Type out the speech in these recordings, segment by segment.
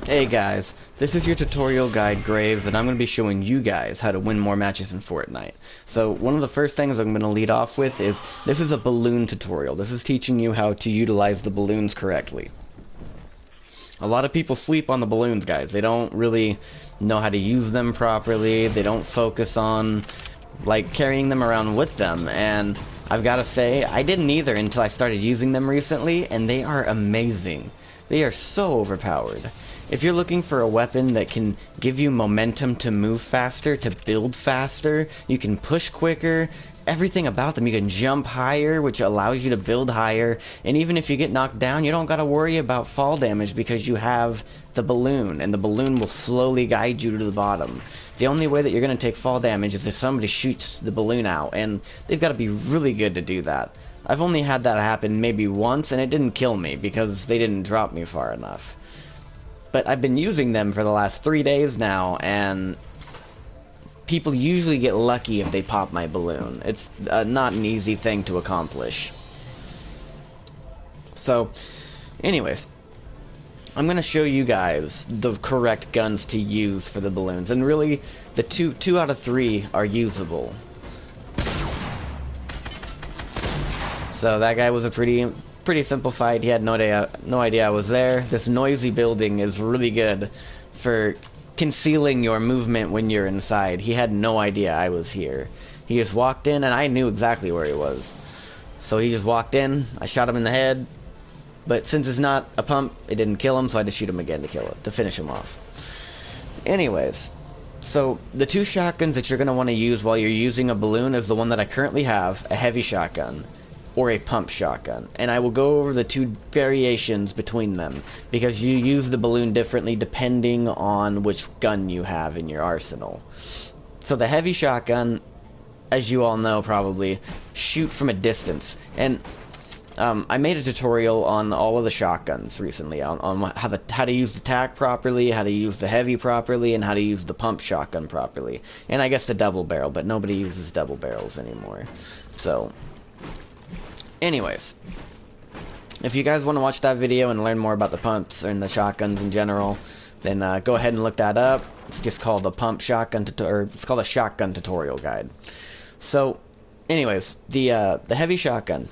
Hey guys, this is your tutorial guide Graves, and I'm going to be showing you guys how to win more matches in Fortnite. So one of the first things I'm going to lead off with is, this is a balloon tutorial. This is teaching you how to utilize the balloons correctly. A lot of people sleep on the balloons, guys. They don't really know how to use them properly. They don't focus on, like, carrying them around with them, and I've got to say, I didn't either until I started using them recently, and they are amazing. They are so overpowered. If you're looking for a weapon that can give you momentum to move faster, to build faster, you can push quicker, everything about them, you can jump higher, which allows you to build higher, and even if you get knocked down, you don't gotta worry about fall damage because you have the balloon, and the balloon will slowly guide you to the bottom. The only way that you're gonna take fall damage is if somebody shoots the balloon out, and they've gotta be really good to do that. I've only had that happen maybe once, and it didn't kill me because they didn't drop me far enough. But I've been using them for the last 3 days now, and people usually get lucky if they pop my balloon. It's not an easy thing to accomplish. So, anyways, I'm going to show you guys the correct guns to use for the balloons, and really, the two out of 3 are usable. So that guy was a pretty simple fight. He had no idea I was there. This noisy building is really good for concealing your movement when you're inside. He had no idea I was here. He just walked in, and I knew exactly where he was. So he just walked in, I shot him in the head, but since it's not a pump, it didn't kill him, so I had to shoot him again to finish him off. Anyways, so the 2 shotguns that you're going to want to use while you're using a balloon is the one that I currently have, a heavy shotgun, or a pump shotgun, and I will go over the 2 variations between them, because you use the balloon differently depending on which gun you have in your arsenal. So the heavy shotgun, as you all know probably, shoot from a distance, and I made a tutorial on all of the shotguns recently, on how to use the tac properly, how to use the heavy properly, and how to use the pump shotgun properly, and I guess the double barrel, but nobody uses double barrels anymore. So anyways, if you guys want to watch that video and learn more about the pumps and the shotguns in general, then go ahead and look that up. It's just called the pump shotgun, or it's called a shotgun tutorial guide. So, anyways, the heavy shotgun,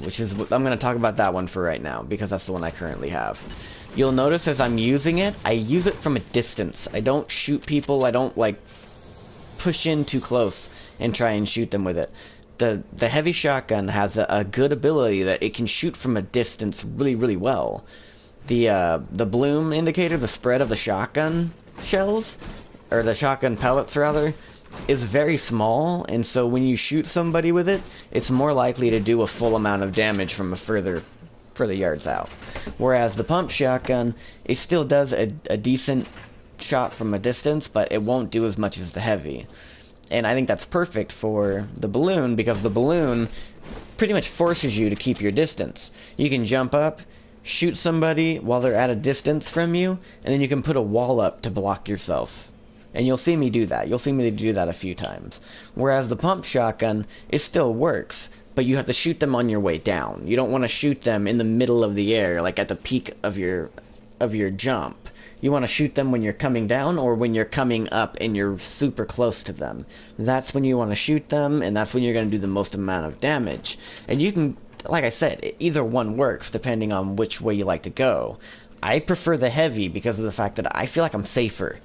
which is, I'm going to talk about that one for right now because that's the one I currently have. You'll notice as I'm using it, I use it from a distance. I don't shoot people. I don't like push in too close and try and shoot them with it. The heavy shotgun has a good ability that it can shoot from a distance really well. The bloom indicator, the spread of the shotgun shells, or the shotgun pellets rather, is very small, and so when you shoot somebody with it, it's more likely to do a full amount of damage from a further yards out. Whereas the pump shotgun, it still does a decent shot from a distance, but it won't do as much as the heavy. And I think that's perfect for the balloon, because the balloon pretty much forces you to keep your distance. You can jump up, shoot somebody while they're at a distance from you, and then you can put a wall up to block yourself. And you'll see me do that. You'll see me do that a few times. Whereas the pump shotgun, it still works, but you have to shoot them on your way down. You don't want to shoot them in the middle of the air, like at the peak of your jump. You want to shoot them when you're coming down or when you're coming up and you're super close to them. That's when you want to shoot them, and that's when you're going to do the most amount of damage. And you can, like I said, either one works depending on which way you like to go. I prefer the heavy because of the fact that I feel like I'm safer.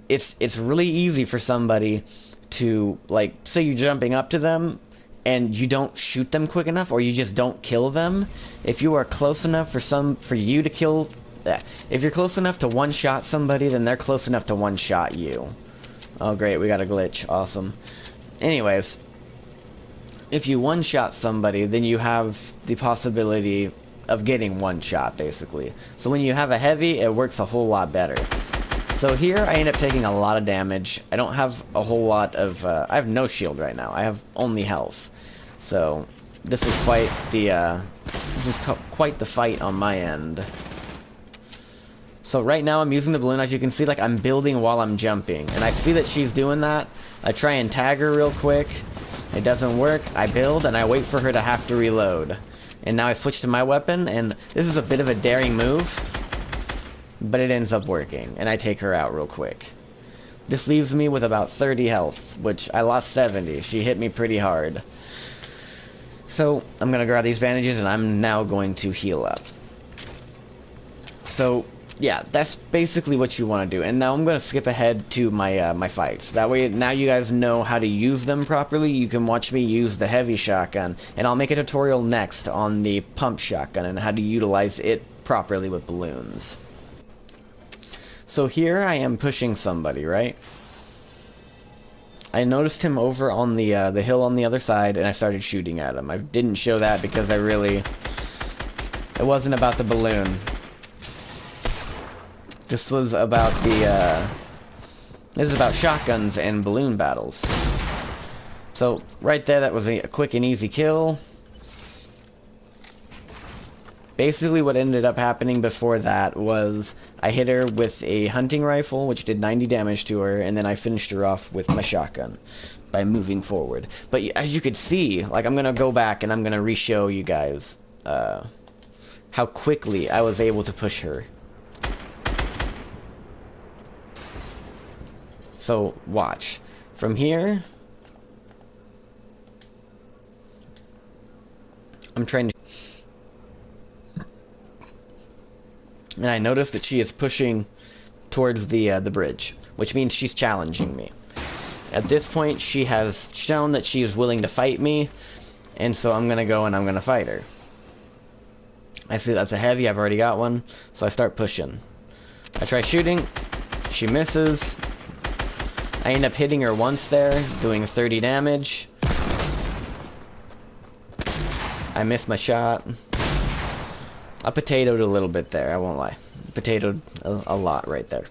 It's really easy for somebody to, like, say you're jumping up to them and you don't shoot them quick enough, or you just don't kill them. If you are close enough for you to kill. If you're close enough to one-shot somebody, then they're close enough to one-shot you. Oh great, we got a glitch. Awesome. Anyways, if you one-shot somebody, then you have the possibility of getting one shot, basically. So when you have a heavy, it works a whole lot better. So here, I end up taking a lot of damage. I don't have a whole lot of, I have no shield right now. I have only health. So, this is quite the fight on my end. So right now I'm using the balloon. As you can see, like, I'm building while I'm jumping, and I see that she's doing that. I try and tag her real quick. It doesn't work. I build and I wait for her to have to reload. And now I switch to my weapon, and this is a bit of a daring move. but it ends up working, and I take her out real quick. This leaves me with about 30 health, which I lost 70. She hit me pretty hard. So, I'm gonna grab these bandages, and I'm now going to heal up. So, yeah, that's basically what you want to do. And now I'm going to skip ahead to my my fights. That way, now you guys know how to use them properly. You can watch me use the heavy shotgun, and I'll make a tutorial next on the pump shotgun and how to utilize it properly with balloons. So here I am pushing somebody, right? I noticed him over on the hill on the other side, and I started shooting at him. I didn't show that because it wasn't about the balloon. This was about this is about shotguns and balloon battles. So, right there, that was a quick and easy kill. Basically, what ended up happening before that was I hit her with a hunting rifle, which did 90 damage to her, and then I finished her off with my shotgun by moving forward. But as you could see, like, I'm gonna go back and I'm gonna re-show you guys how quickly I was able to push her. So, watch. From here, I'm trying to... And I notice that she is pushing towards the bridge, which means she's challenging me. At this point, she has shown that she is willing to fight me, and so I'm gonna go and I'm gonna fight her. I see that's a heavy, I've already got one, so I start pushing. I try shooting, she misses. I end up hitting her once there, doing 30 damage. I missed my shot. I potatoed a little bit there, I won't lie. Potatoed a lot right there.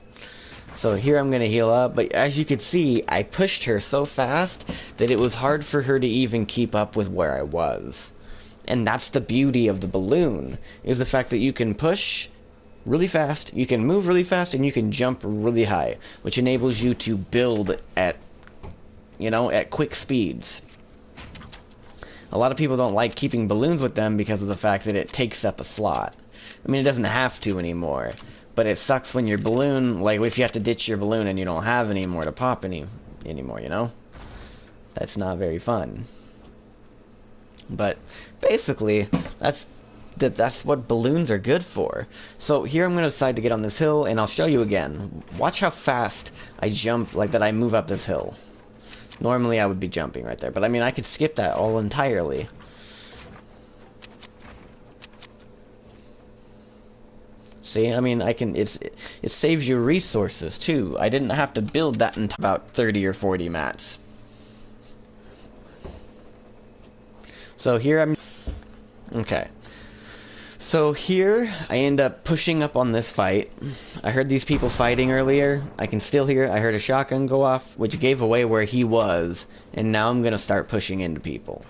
So here I'm gonna heal up, but as you can see, I pushed her so fast that it was hard for her to even keep up with where I was. And that's the beauty of the balloon, is the fact that you can push really fast, you can move really fast, and you can jump really high, which enables you to build at, at quick speeds. A lot of people don't like keeping balloons with them because of the fact that it takes up a slot. I mean, it doesn't have to anymore, but it sucks when your balloon, like if you have to ditch your balloon and you don't have any more to pop anymore, That's not very fun. But basically, that's what balloons are good for. So here I'm going to decide to get on this hill, and I'll show you again. Watch how fast I jump, like that I move up this hill. Normally I would be jumping right there, but I mean I could skip that all entirely. See, I mean it saves you resources too. I didn't have to build that in about 30 or 40 mats. So here okay. So here, I end up pushing up on this fight. I heard these people fighting earlier. I can still hear it. I heard a shotgun go off, which gave away where he was. And now I'm going to start pushing into people.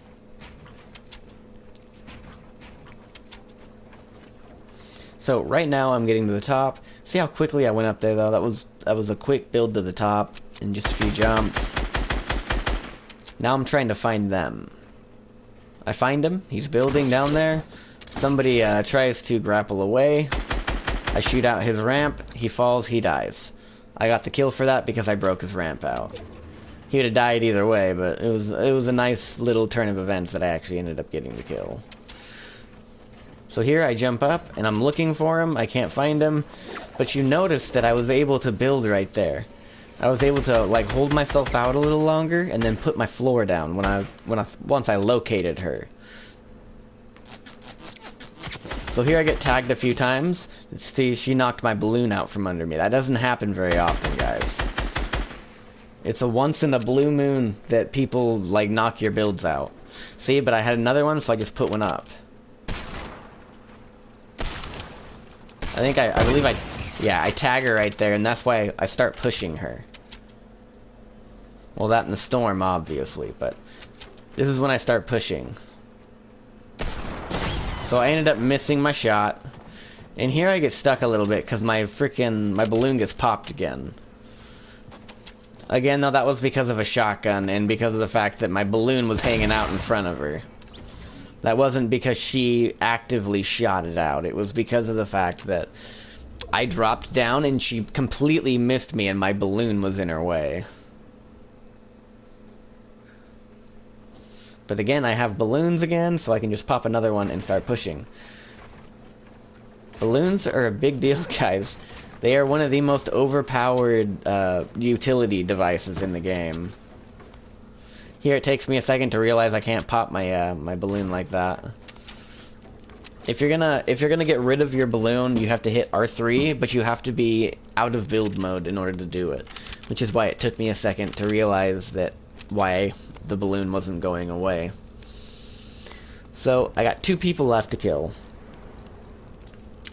So right now I'm getting to the top. See how quickly I went up there though? That was a quick build to the top in just a few jumps. Now I'm trying to find them. I find him. He's building down there. Somebody tries to grapple away. I shoot out his ramp. He falls. He dies. I got the kill for that because I broke his ramp out. He would have died either way, but it was a nice little turn of events that I actually ended up getting the kill. So here I jump up and I'm looking for him. I can't find him, but you notice that I was able to build right there. I was able to like hold myself out a little longer and then put my floor down once I located her. So here I get tagged a few times. See, she knocked my balloon out from under me. That doesn't happen very often, guys. It's a once in a blue moon that people, like, knock your builds out. See, but I had another one, so I just put one up. I believe I tag her right there, and that's why I start pushing her. Well, that in the storm, obviously, but this is when I start pushing. So I ended up missing my shot, and here I get stuck a little bit because my balloon gets popped again. Again, though, that was because of a shotgun and because of the fact that my balloon was hanging out in front of her. That wasn't because she actively shot it out. It was because of the fact that I dropped down and she completely missed me and my balloon was in her way. But again, I have balloons again, so I can just pop another one and start pushing. Balloons are a big deal, guys. They are one of the most overpowered utility devices in the game. Here it takes me a second to realize I can't pop my my balloon like that. If you're gonna get rid of your balloon, you have to hit R3, but you have to be out of build mode in order to do it. Which is why it took me a second to realize that why the balloon wasn't going away. So I got 2 people left to kill.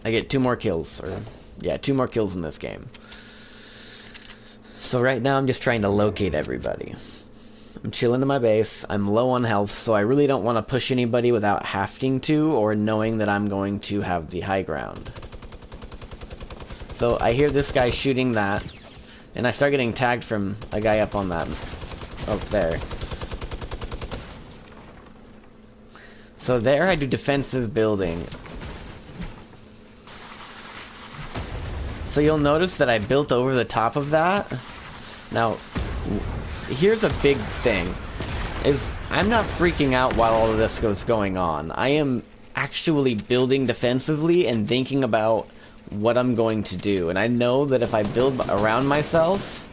I get 2 more kills, or yeah, 2 more kills in this game. So right now I'm just trying to locate everybody. I'm chilling in my base, I'm low on health, so I really don't want to push anybody without having to, or knowing that I'm going to have the high ground. So I hear this guy shooting that, and I start getting tagged from a guy up on that, up there. So there I do defensive building. So you'll notice that I built over the top of that. Now, here's a big thing, is I'm not freaking out while all of this is going on. I am actually building defensively and thinking about what I'm going to do. And I know that if I build around myself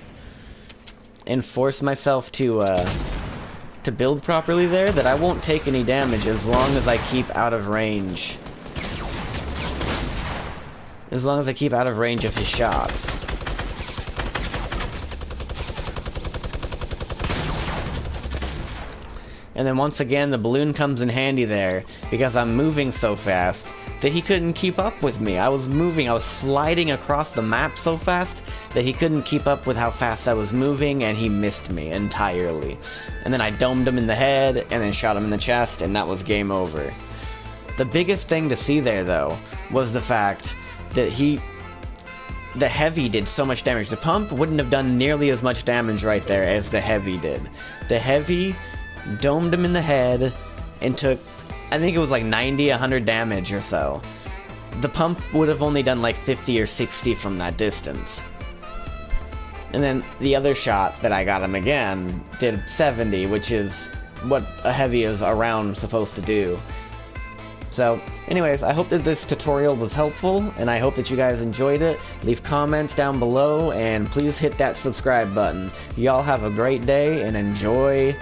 and force myself to build properly there, that I won't take any damage as long as I keep out of range. As long as I keep out of range of his shots. And then once again, the balloon comes in handy there, because I'm moving so fast that he couldn't keep up with me. I was sliding across the map so fast that he couldn't keep up with how fast I was moving, and he missed me entirely. And then I domed him in the head, and then shot him in the chest, and that was game over. The biggest thing to see there, though, was the fact that the heavy did so much damage. The pump wouldn't have done nearly as much damage right there as the heavy did. The heavy domed him in the head and took, I think it was like 90, 100 damage or so. The pump would have only done like 50 or 60 from that distance. And then the other shot that I got him again did 70, which is what a heavy is around supposed to do. So, anyways, I hope that this tutorial was helpful, and I hope that you guys enjoyed it. Leave comments down below, and please hit that subscribe button. Y'all have a great day, and enjoy